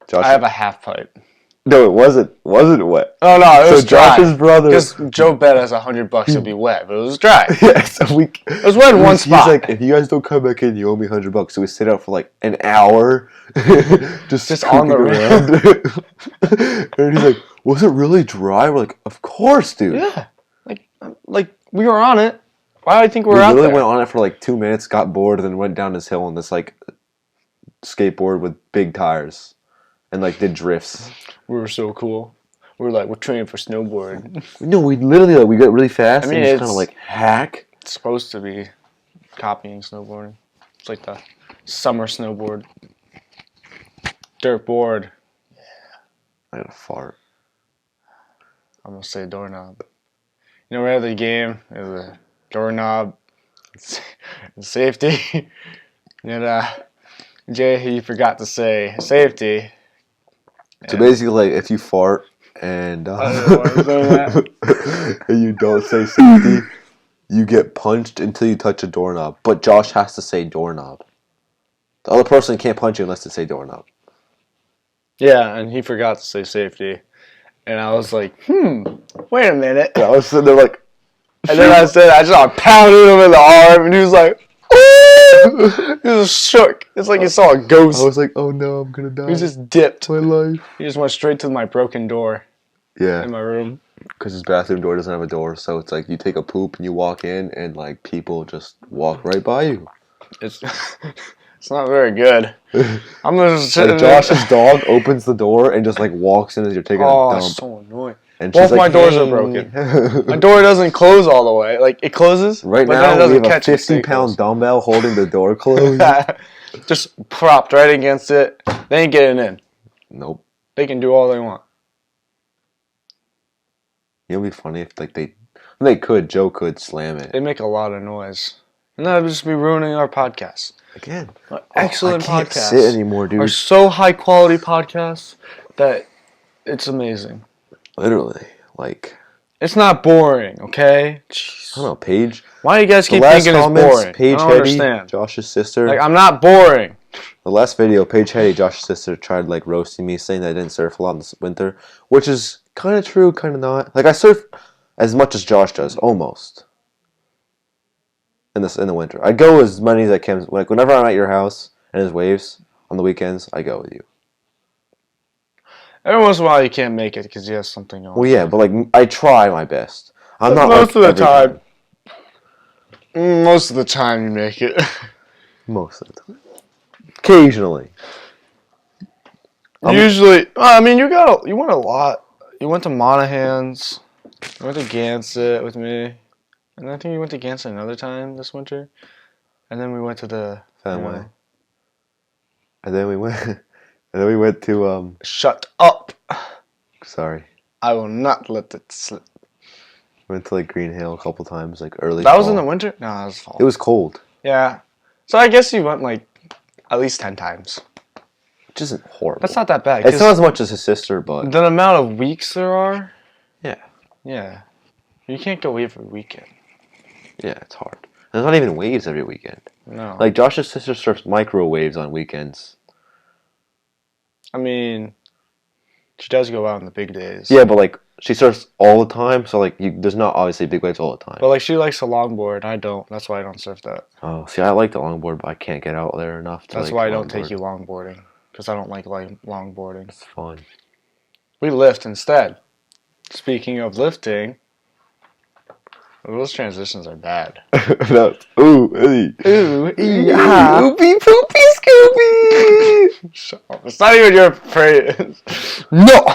Josh. I have a half pipe. No, it wasn't. Wasn't wet. Oh no, it was dry. Josh's brother. Because Joe bet us $100 it'd be wet, but it was dry. Yeah, so we. It was wet in one spot. He's like, if you guys don't come back in, you owe me $100. So we sit out for like an hour, just on the cooking around. And he's like, "Was it really dry?" We're like, "Of course, dude." Yeah, like we were on it. Why do I think We we're out literally there? went on it for like 2 minutes, got bored, and then went down this hill on this like skateboard with big tires and like did drifts. We were so cool. We're training for snowboard. No, we literally we got really fast I mean, and just it's kind of like hack. It's supposed to be copying snowboarding. It's like the summer snowboard. Dirt board. I gotta fart. I'm gonna say doorknob. You know, we had the game. It was a doorknob, safety, and Jay, he forgot to say safety. So basically, like if you fart and I don't know why I'm saying that. and you don't say safety, you get punched until you touch a doorknob. But Josh has to say doorknob. The other person can't punch you unless they say doorknob. Yeah, and he forgot to say safety, and I was like, wait a minute. And I was sitting there like, And then I just pounded him in the arm, and he was like, "Ooh!" He was shook. It's like he saw a ghost. I was like, oh no, I'm gonna die. He just dipped. My life. He just went straight to my broken door Yeah, in my room. because his bathroom door doesn't have a door, so it's like you take a poop and you walk in, and like people just walk right by you. It's it's not very good. I'm just Like Josh's dog opens the door and just like walks in as you're taking a dump. It's so annoying. And Both she's like, my doors are "Hey." broken. My door doesn't close all the way. Like it closes, Right but now, then it we doesn't have a catch and stay 50-pound dumbbell holding the door closed. closed. Just propped right against it. They ain't getting in. Nope. They can do all they want. It'd be funny if like Joe could slam it. They make a lot of noise, and that would just be ruining our podcast. Again, Excellent I can't podcasts sit anymore, dude. are so high quality podcasts that it's amazing. Literally, like It's not boring, okay? Jeez. I don't know, Paige. Why do you guys The keep last thinking it's comments, boring? Paige I don't Hetty, understand. Josh's sister. Like, I'm not boring. The last video, Paige Hetty, Josh's sister, tried like roasting me, saying that I didn't surf a lot in the winter, which is kind of true, kind of not. Like I surf as much as Josh does, almost. In the winter, I go as many as I can. Like whenever I'm at your house and there's waves on the weekends, I go with you. Every once in a while, you can't make it because you have something on. Well, yeah, but like I try my best. I'm not most like, of the every time. Most of the time, you make it. Most of the time. Occasionally. Usually, I mean, you went a lot. You went to Monahan's. You went to Gansett with me. And I think you went to Gansett another time this winter. And then we went to the Fenway. And then we went to Shut up. sorry. I will not let it slip. Went to like Green Hill a couple times, like early. That was fall. in the winter? No, that was fall. It was cold. Yeah. So I guess you went like at least 10 times. Which isn't horrible. That's not that bad. It's not as much as his sister, but the amount of weeks there are. yeah. Yeah. You can't go every weekend. Yeah, it's hard. There's not even waves every weekend. No. Like Josh's sister surfs microwaves on weekends. I mean, she does go out on the big days. Yeah, but like she surfs all the time, so like there's not obviously big waves all the time. But like she likes to longboard, I don't. That's why I don't surf that. Oh, see, I like the longboard, but I can't get out there enough to. That's like, why I don't longboard. take you longboarding, because I don't like longboarding. It's fun. We lift instead. Speaking of lifting, those transitions are bad. No, ooh, Ooh, yeah. Oopie poopie Scooby. Shut up. It's not even your phrase. No.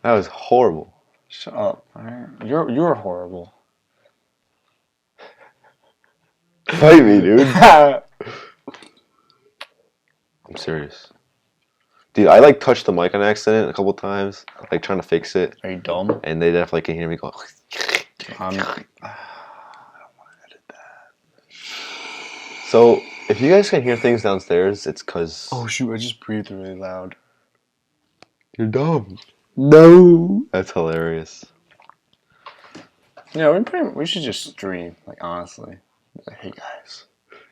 That was horrible. Shut up. Alright? You're horrible. Fight me, dude. I'm serious. Dude, I like touched the mic on accident a couple times, like trying to fix it, Are you dumb? and they definitely can hear me go. I don't want to edit that. So, if you guys can hear things downstairs, it's because Oh shoot! I just breathed really loud. you're dumb. No. That's hilarious. Yeah, we should just stream. Like honestly. Hey guys.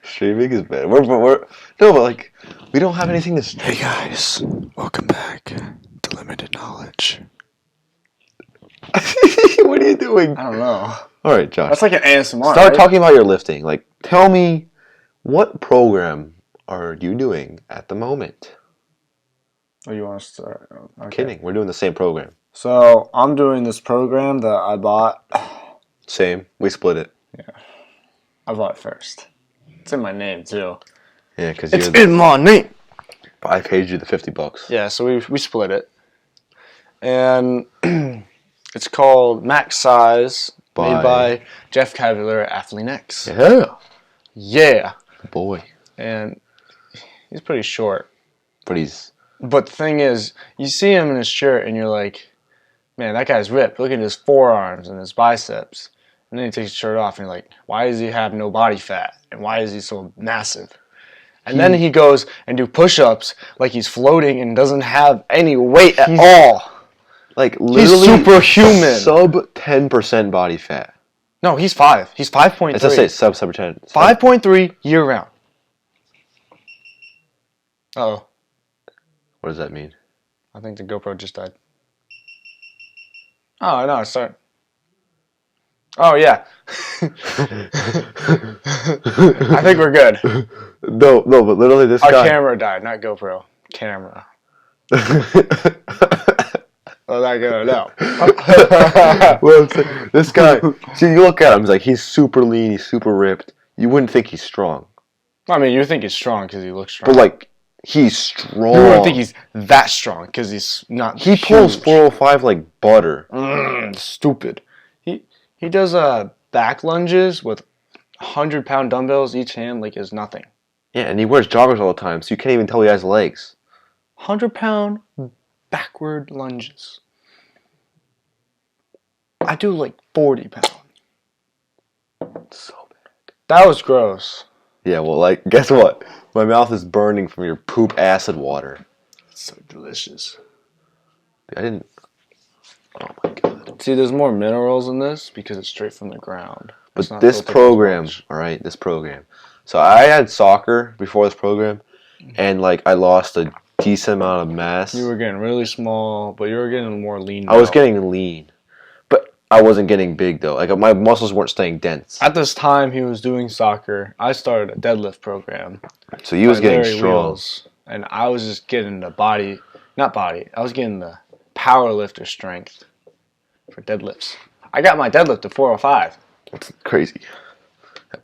Streaming is bad. We're no, but like we don't have anything to stream. Hey guys, welcome back to Limited Knowledge. What are you doing? I don't know. All right, Josh. That's like an ASMR. Start right? talking about your lifting. Like, tell me, what program are you doing at the moment? Oh, you want to start? Okay. Kidding. We're doing the same program. So I'm doing this program that I bought. Same. We split it. I bought it first. It's in my name too. Yeah, because It's in my name. I paid you the $50. Yeah, so we split it, and it's called Max Size, made by Jeff Cavalier at Athlete X. Yeah, Yeah, boy. and he's pretty short. But he's But the thing is, you see him in his shirt, and you're like, man, that guy's ripped. Look at his forearms and his biceps. And then he takes his shirt off, and you're like, why does he have no body fat? And why is he so massive? And then he goes and do push-ups like he's floating and doesn't have any weight at all. like literally He's superhuman. Sub 10% body fat. No, he's 5. He's 5.3. Let's just say sub 10. 5.3 year-round. Uh-oh. What does that mean? I think the GoPro just died. Oh, no, it's starting. Oh, yeah. I think we're good. No, but literally this Our guy. camera died, not GoPro. Camera. Oh, that go, no. Well, this guy, see, you look at him, he's super lean, he's super ripped. You wouldn't think he's strong. I mean, you think he's strong because he looks strong. But, like, he's strong. You wouldn't think he's that strong because he's not He pulls 405 like butter. Stupid. He does back lunges with 100-pound dumbbells each hand like it's nothing. Yeah, and he wears joggers all the time, so you can't even tell he has legs. 100-pound backward lunges. I do like 40 pounds. So bad. That was gross. Yeah, well, like, guess what? My mouth is burning from your poop acid water. It's so delicious. I didn't... Oh, my God. See, there's more minerals in this because it's straight from the ground. But this program, all right, this program. So I had soccer before this program, and, like, I lost a decent amount of mass. You were getting really small, but you were getting more lean. I was getting lean. But I wasn't getting big, though. Like, my muscles weren't staying dense. At this time he was doing soccer, I started a deadlift program. So he was getting Larry strong. Wheels, and I was just getting the I was getting the power lifter strength for deadlifts. I got my deadlift to 405. That's crazy. And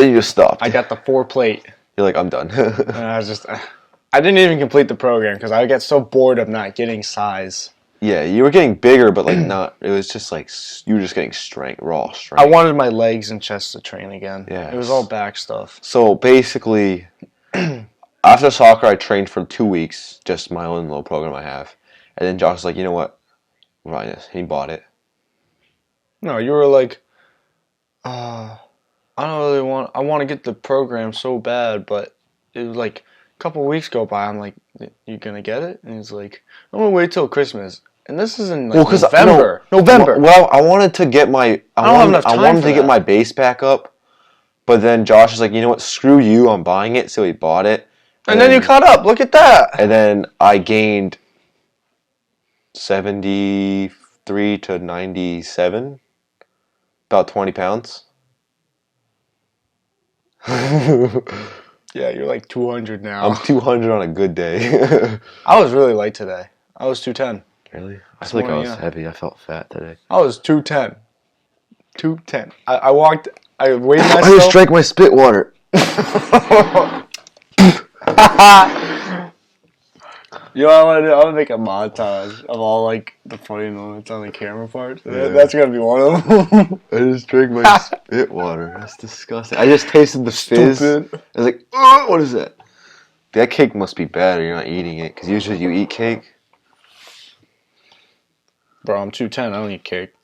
then you just stopped. I got the 4 plate. You're like, I'm done. And I didn't even complete the program because I get so bored of not getting size. Yeah, you were getting bigger, but like not. It was just like you were just getting strength, raw strength. I wanted my legs and chest to train again. Yeah, it was all back stuff. So basically, after soccer, I trained for 2 weeks, just my own little program I have, and then Josh was like, you know what, buy this. He bought it. No, you were like, I don't really want. I want to get the program so bad, but it was like a couple weeks go by. I'm like, you gonna get it? And he's like, I'm gonna wait till Christmas. And this is in like November. November. Well, I wanted to get my. I wanted to get my base back up, but then Josh was like, you know what? Screw you. I'm buying it. So he bought it. And then you caught up. Look at that. And then I gained 73 to 97, about 20 pounds. Yeah, you're like 200 now. I'm 200 on a good day. I was really light today. I was 210. Really? I feel like I was heavy. I felt fat today. I was 210. 210. I walked. I weighed myself. I just drank my spit water. You know what I want to do? I want to make a montage of all like the funny moments on the camera part. Yeah. That's gonna be one of them. I just drank my spit water. That's disgusting. I just tasted the fizz. Stupid. I was like, oh, what is that? That cake must be bad or you're not eating it. Because usually you eat cake. Bro, I'm 210. I don't eat cake.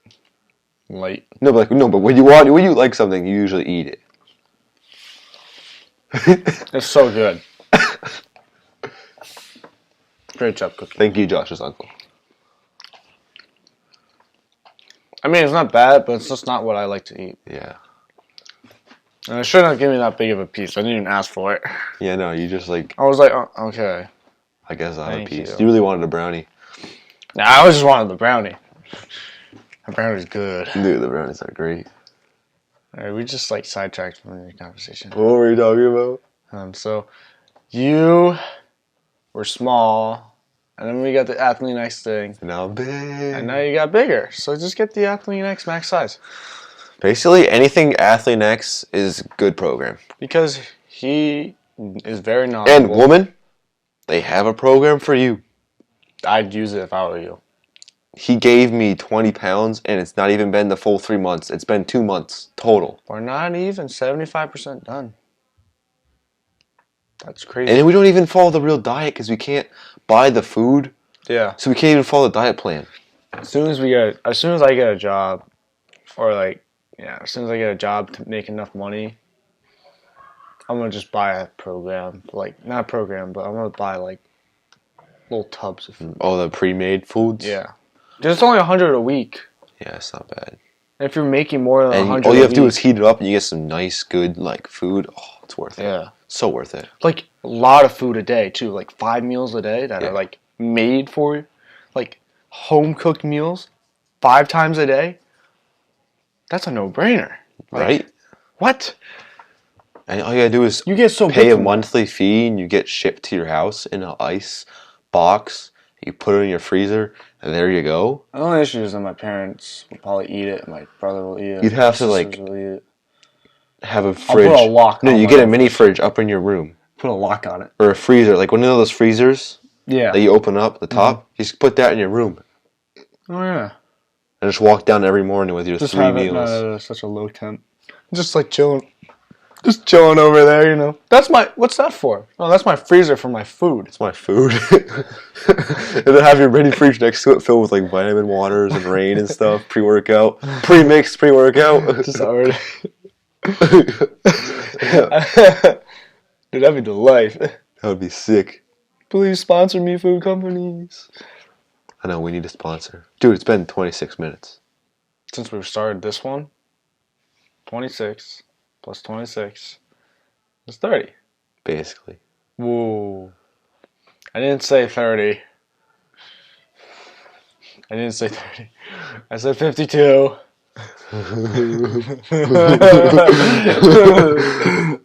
Light. No, but when you like something, you usually eat it. It's so good. Great job cooking. Thank you, Josh's uncle. I mean, it's not bad, but it's just not what I like to eat. Yeah. And it shouldn't have given me that big of a piece. I didn't even ask for it. Yeah, no, you just like... I was like, oh, okay. I guess I have a Thank piece. you. You really wanted a brownie. Nah, I just wanted the brownie. The brownie's good. Dude, the brownies are great. Alright, we just like sidetracked from the conversation. What were you talking about? So, you were small, and then we got the Athlete X thing. Now I'm big. And now you got bigger. So just get the Athlete X max size. Basically, anything Athlete X is good program. Because he is very knowledgeable. And woman, they have a program for you. I'd use it if I were you. He gave me 20 pounds, and it's not even been the full 3 months. It's been 2 months total. We're not even 75% done. That's crazy. And then we don't even follow the real diet because we can't buy the food. Yeah. So we can't even follow the diet plan. As soon as I get a job, or as soon as I get a job to make enough money, I'm gonna just buy a program. Not a program, but I'm gonna buy little tubs of food. Oh, the pre-made foods? Yeah. It's only $100 a week. Yeah, it's not bad. And if you're making more than And $100 all you have a to do week, is heat it up and you get some nice, good, food. Oh, it's worth it. Yeah. So worth it. A lot of food a day, too. 5 meals a day that are, made for you. Home-cooked meals 5 times a day. That's a no-brainer. Right? What? And all you gotta do is You get so pay good a from monthly fee and you get shipped to your house in an ice box. You put it in your freezer and there you go. The only issue is that my parents will probably eat it and my brother will eat it. You'd have to my sisters will eat it. have a I'll fridge. put a lock No, on you my get a own mini fridge up in your room. Put a lock on it. Or a freezer. One of those freezers Yeah. that you open up the top. You just put that in your room. Oh, yeah. And just walk down every morning with your Just 3 have it meals. not at such a low temp. Just chilling. Just chilling over there, That's what's that for? Oh, that's my freezer for my food. It's my food. And then have your mini fridge next to it filled with vitamin waters and rain and stuff. Pre-workout. Pre-mixed pre-workout. Just already. Dude, that'd be the life. That would be sick. Please sponsor me, food companies. I know, we need a sponsor. Dude, it's been 26 minutes. Since we've started this one, 26 plus 26 is 30. Basically. Whoa. I didn't say 30. I didn't say 30. I said 52.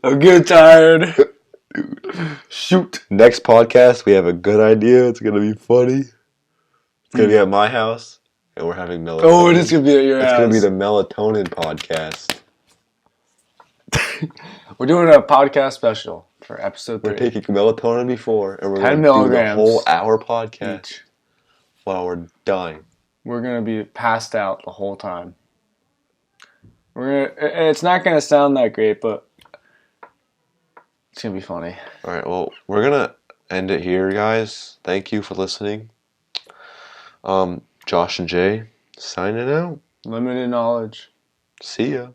I'm getting tired. Shoot. Next podcast, we have a good idea. It's going to be funny. It's going to be at my house, and we're having melatonin. Oh, it is going to be at your house. It's going to be the melatonin podcast. We're doing a podcast special for episode 3. We're taking melatonin before, and we're 10 going to do the milligrams whole hour podcast each. while we're dying. We're going to be passed out the whole time. It's not going to sound that great, but it's going to be funny. All right, well, we're going to end it here, guys. Thank you for listening. Josh and Jay, signing out. Limited knowledge. See ya.